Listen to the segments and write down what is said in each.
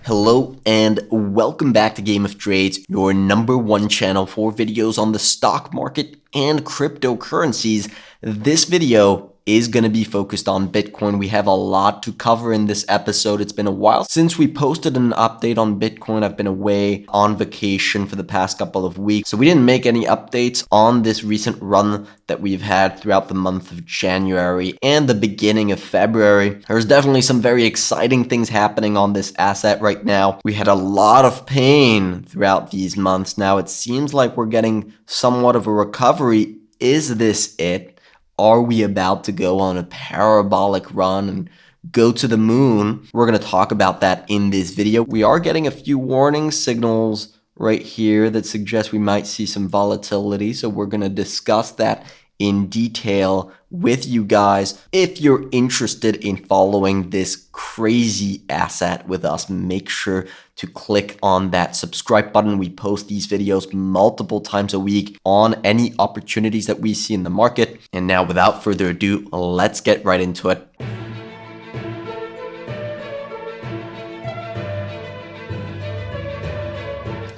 Hello and welcome back to Game of Trades, your #1 channel for videos on the stock market and cryptocurrencies. This video is going to be focused on Bitcoin. We have a lot to cover in this episode. It's been a while since we posted an update on Bitcoin. I've been away on vacation for the past couple of weeks, so we didn't make any updates on this recent run that we've had throughout the month of January and the beginning of February. There's definitely some very exciting things happening on this asset right now. We had a lot of pain throughout these months. Now it seems like we're getting somewhat of a recovery. Is this it? Are we about to go on a parabolic run and go to the moon? We're going to talk about that in this video. We are getting a few warning signals right here that suggest we might see some volatility. So we're going to discuss that in detail with you guys. If you're interested in following this crazy asset with us, make sure to click on that subscribe button. We post these videos multiple times a week on any opportunities that we see in the market. And now, without further ado, let's get right into it.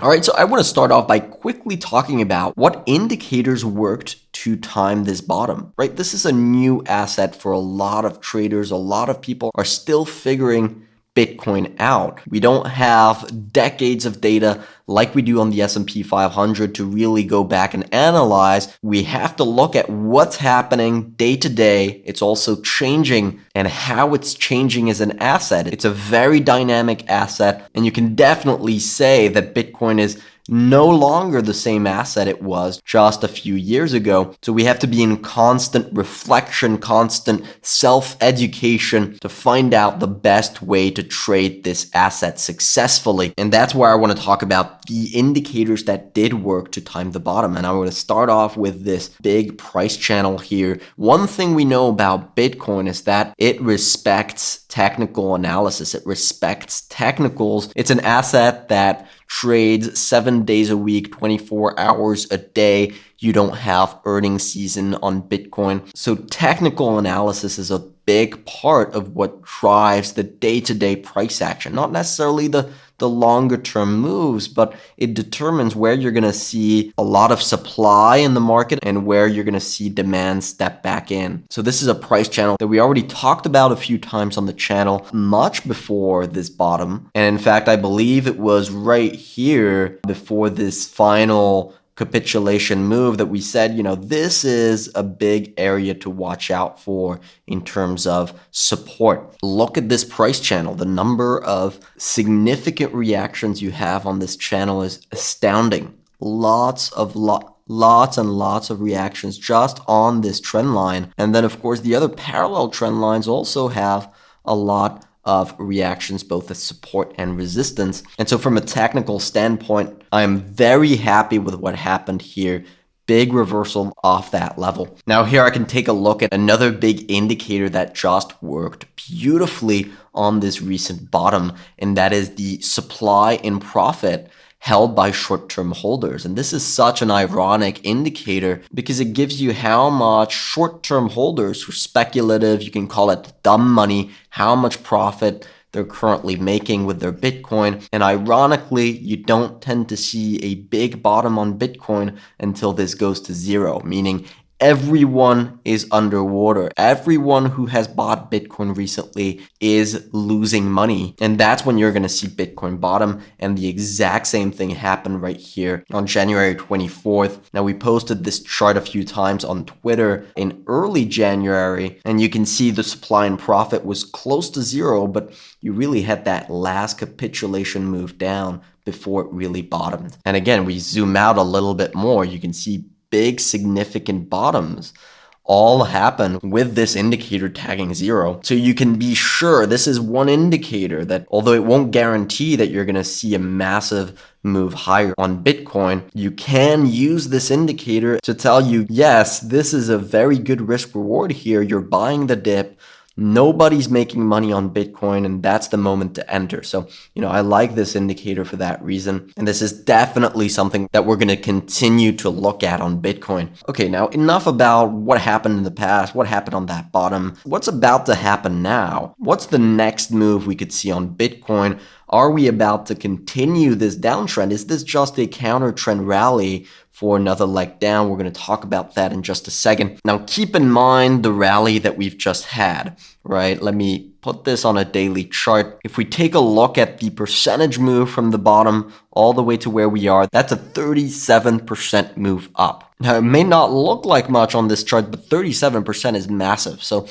All right, so I want to start off by quickly talking about what indicators worked to time this bottom, right? This is a new asset for a lot of traders. A lot of people are still figuring Bitcoin out. We don't have decades of data like we do on the S&P 500 to really go back and analyze. We have to look at what's happening day to day. It's also changing and how it's changing as an asset. It's a very dynamic asset, and you can definitely say that Bitcoin is no longer the same asset it was just a few years ago. So we have to be in constant reflection, constant self-education to find out the best way to trade this asset successfully. And that's where I want to talk about the indicators that did work to time the bottom. And I want to start off with this big price channel here. One thing we know about Bitcoin is that it respects technical analysis. It respects technicals. It's an asset that trades 7 days a week, 24 hours a day. You don't have earnings season on Bitcoin. So technical analysis is a big part of what drives the day-to-day price action. Not necessarily the longer term moves, but it determines where you're going to see a lot of supply in the market and where you're going to see demand step back in. So this is a price channel that we already talked about a few times on the channel much before this bottom. And in fact, I believe it was right here before this final capitulation move that we said, this is a big area to watch out for in terms of support. Look at this price channel. The number of significant reactions you have on this channel is astounding. Lots and lots of reactions just on this trend line. And then, of course, the other parallel trend lines also have a lot of reactions, both as support and resistance. And so from a technical standpoint, I'm very happy with what happened here. Big reversal off that level. Now here I can take a look at another big indicator that just worked beautifully on this recent bottom, and that is the supply in profit held by short-term holders. And this is such an ironic indicator because it gives you how much short-term holders who are speculative, you can call it dumb money, how much profit they're currently making with their Bitcoin. And ironically, you don't tend to see a big bottom on Bitcoin until this goes to zero, meaning everyone is underwater. Everyone who has bought Bitcoin recently is losing money. And that's when you're going to see Bitcoin bottom. And the exact same thing happened right here on January 24th. Now, we posted this chart a few times on Twitter in early January, and you can see the supply and profit was close to zero, but you really had that last capitulation move down before it really bottomed. And again, we zoom out a little bit more, you can see big significant bottoms all happen with this indicator tagging zero. So you can be sure this is one indicator that, although it won't guarantee that you're going to see a massive move higher on Bitcoin, you can use this indicator to tell you, yes, this is a very good risk reward here. You're buying the dip. Nobody's making money on Bitcoin, and that's the moment to enter. So, I like this indicator for that reason. And this is definitely something that we're going to continue to look at on Bitcoin. Okay, now enough about what happened in the past, what happened on that bottom. What's about to happen now? What's the next move we could see on Bitcoin? Are we about to continue this downtrend? Is this just a counter trend rally for another leg down? We're going to talk about that in just a second. Now, keep in mind the rally that we've just had, right? Let me put this on a daily chart. If we take a look at the percentage move from the bottom all the way to where we are, that's a 37% move up. Now, it may not look like much on this chart, but 37% is massive. So,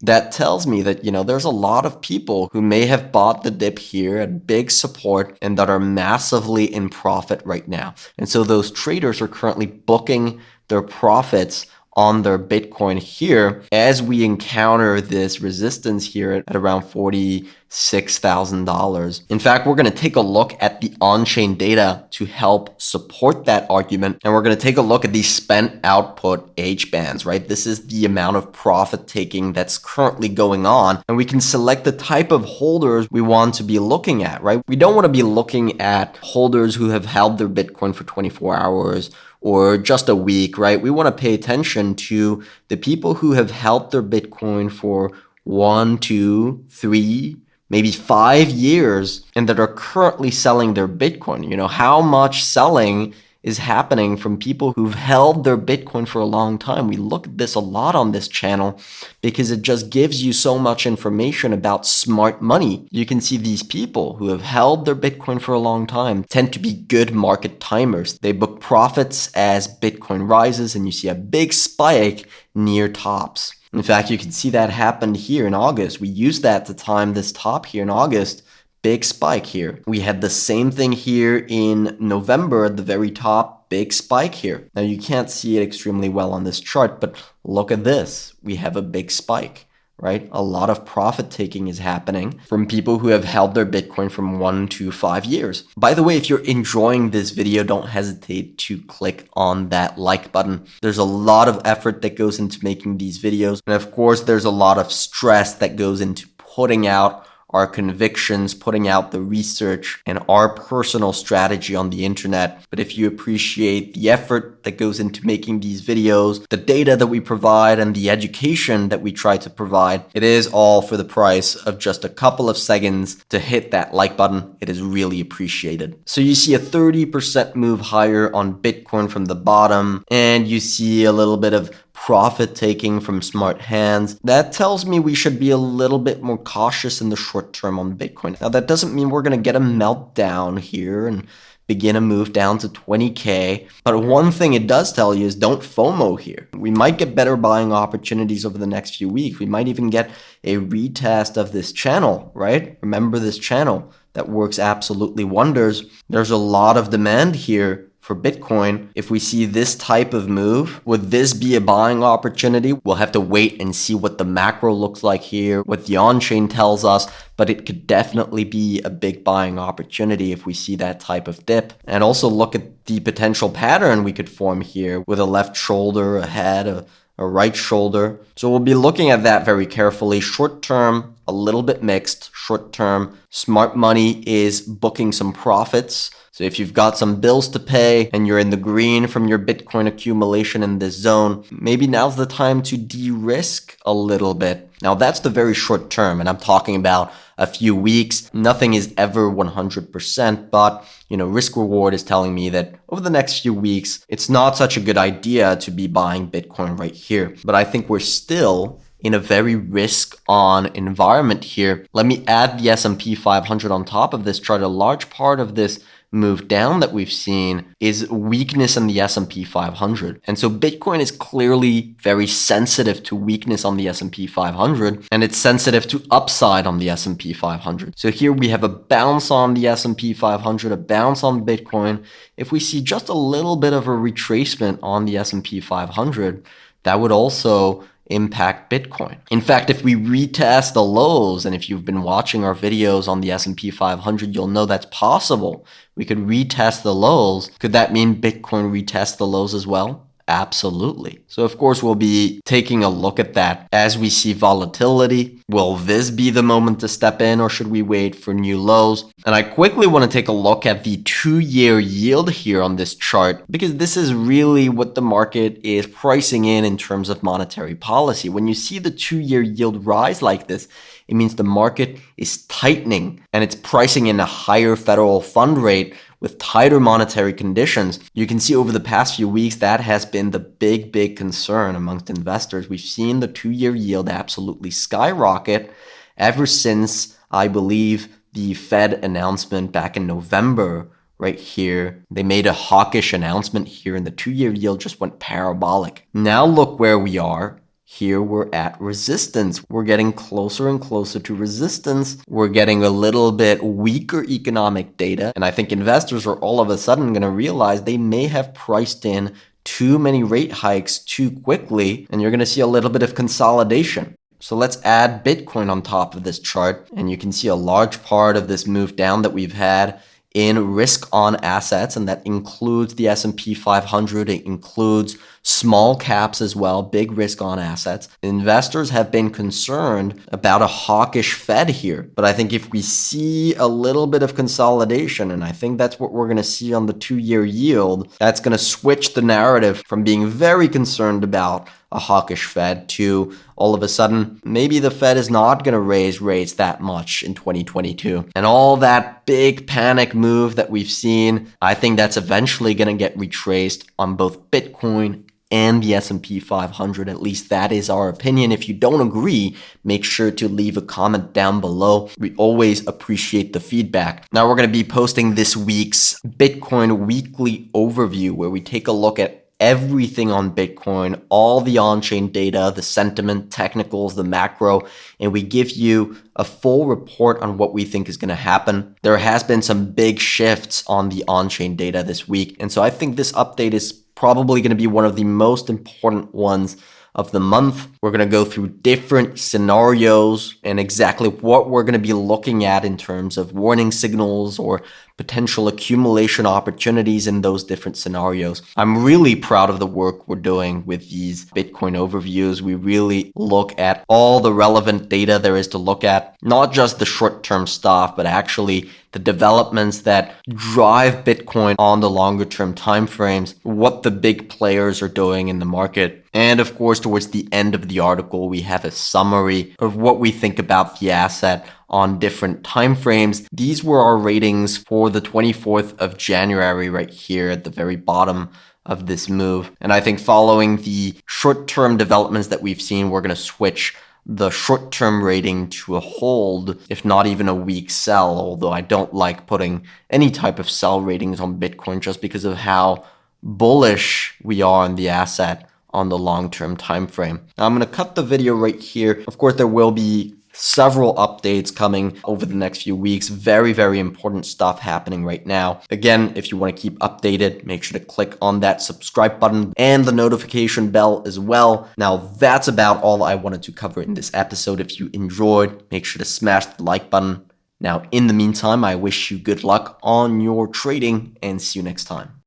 that tells me that, there's a lot of people who may have bought the dip here at big support and that are massively in profit right now. And so those traders are currently booking their profits on their Bitcoin here as we encounter this resistance here at around $46,000. In fact, we're going to take a look at the on-chain data to help support that argument. And we're going to take a look at the spent output H bands, right? This is the amount of profit taking that's currently going on. And we can select the type of holders we want to be looking at, right? We don't want to be looking at holders who have held their Bitcoin for 24 hours or just a week, right? We want to pay attention to the people who have held their Bitcoin for 1, 2, 3, maybe 5 years and that are currently selling their Bitcoin. How much selling is happening from people who've held their Bitcoin for a long time. We look at this a lot on this channel because it just gives you so much information about smart money. You can see these people who have held their Bitcoin for a long time tend to be good market timers. They book profits as Bitcoin rises and you see a big spike near tops. In fact, you can see that happened here in August. We used that to time this top here in August. Big spike here. We had the same thing here in November at the very top, big spike here. Now you can't see it extremely well on this chart, but look at this. We have a big spike, right? A lot of profit taking is happening from people who have held their Bitcoin from 1 to 5 years. By the way, if you're enjoying this video, don't hesitate to click on that like button. There's a lot of effort that goes into making these videos. And of course, there's a lot of stress that goes into putting out our convictions, putting out the research and our personal strategy on the internet. But if you appreciate the effort that goes into making these videos, the data that we provide and the education that we try to provide, it is all for the price of just a couple of seconds to hit that like button. It is really appreciated. So you see a 30% move higher on Bitcoin from the bottom, and you see a little bit of profit taking from smart hands. That tells me we should be a little bit more cautious in the short term on Bitcoin. Now, that doesn't mean we're going to get a meltdown here and begin a move down to 20K. But one thing it does tell you is don't FOMO here. We might get better buying opportunities over the next few weeks. We might even get a retest of this channel, right? Remember this channel that works absolutely wonders. There's a lot of demand here for Bitcoin. If we see this type of move, would this be a buying opportunity? We'll have to wait and see what the macro looks like here, what the on-chain tells us, but it could definitely be a big buying opportunity if we see that type of dip. And also look at the potential pattern we could form here with a left shoulder, a head, a right shoulder. So we'll be looking at that very carefully. Short term, a little bit mixed. Short term, smart money is booking some profits. So if you've got some bills to pay and you're in the green from your Bitcoin accumulation in this zone, maybe now's the time to de-risk a little bit. Now that's the very short term, and I'm talking about a few weeks. Nothing is ever 100%, but risk reward is telling me that over the next few weeks, it's not such a good idea to be buying Bitcoin right here. But I think we're still in a very risk-on environment here. Let me add the S&P 500 on top of this chart. A large part of this move down that we've seen is weakness in the S&P 500. And so Bitcoin is clearly very sensitive to weakness on the S&P 500, and it's sensitive to upside on the S&P 500. So here we have a bounce on the S&P 500, a bounce on Bitcoin. If we see just a little bit of a retracement on the S&P 500, that would also impact Bitcoin. In fact, if we retest the lows, and if you've been watching our videos on the S&P 500, you'll know that's possible. We could retest the lows. Could that mean Bitcoin retest the lows as well? Absolutely. So of course, we'll be taking a look at that as we see volatility. Will this be the moment to step in, or should we wait for new lows? And I quickly want to take a look at the 2-year yield here on this chart, because this is really what the market is pricing in terms of monetary policy. When you see the 2-year yield rise like this, it means the market is tightening and it's pricing in a higher federal fund rate with tighter monetary conditions. You can see over the past few weeks that has been the big concern amongst investors. We've seen the 2-year yield absolutely skyrocket ever since, I believe, the Fed announcement back in November. Right here, they made a hawkish announcement here and the 2-year yield just went parabolic. Now look where we are. Here we're at resistance. We're getting closer and closer to resistance. We're getting a little bit weaker economic data. And I think investors are all of a sudden going to realize they may have priced in too many rate hikes too quickly. And you're going to see a little bit of consolidation. So let's add Bitcoin on top of this chart. And you can see a large part of this move down that we've had in risk on assets, and that includes the S&P 500. It includes small caps as well, big risk on assets. Investors have been concerned about a hawkish Fed here, but I think if we see a little bit of consolidation, and I think that's what we're going to see on the 2-year yield, that's going to switch the narrative from being very concerned about a hawkish Fed to all of a sudden, maybe the Fed is not going to raise rates that much in 2022. And all that big panic move that we've seen, I think that's eventually going to get retraced on both Bitcoin and the S&P 500. At least that is our opinion. If you don't agree, make sure to leave a comment down below. We always appreciate the feedback. Now we're going to be posting this week's Bitcoin weekly overview, where we take a look at everything on Bitcoin, all the on-chain data, the sentiment, technicals, the macro, and we give you a full report on what we think is going to happen. There has been some big shifts on the on-chain data this week, and so I think this update is probably going to be one of the most important ones of the month. We're going to go through different scenarios and exactly what we're going to be looking at in terms of warning signals or potential accumulation opportunities in those different scenarios. I'm really proud of the work we're doing with these Bitcoin overviews. We really look at all the relevant data there is to look at, not just the short-term stuff, but actually the developments that drive Bitcoin on the longer term timeframes, what the big players are doing in the market. And of course, towards the end of the article, we have a summary of what we think about the asset on different timeframes. These were our ratings for the 24th of January right here at the very bottom of this move. And I think following the short-term developments that we've seen, we're going to switch the short-term rating to a hold, if not even a weak sell, although I don't like putting any type of sell ratings on Bitcoin just because of how bullish we are on the asset on the long-term time frame. Now I'm going to cut the video right here. Of course, there will be several updates coming over the next few weeks. Very important stuff happening right now. Again, if you want to keep updated, make sure to click on that subscribe button and the notification bell as well. Now, that's about all I wanted to cover in this episode. If you enjoyed, make sure to smash the like button. Now, in the meantime, I wish you good luck on your trading and see you next time.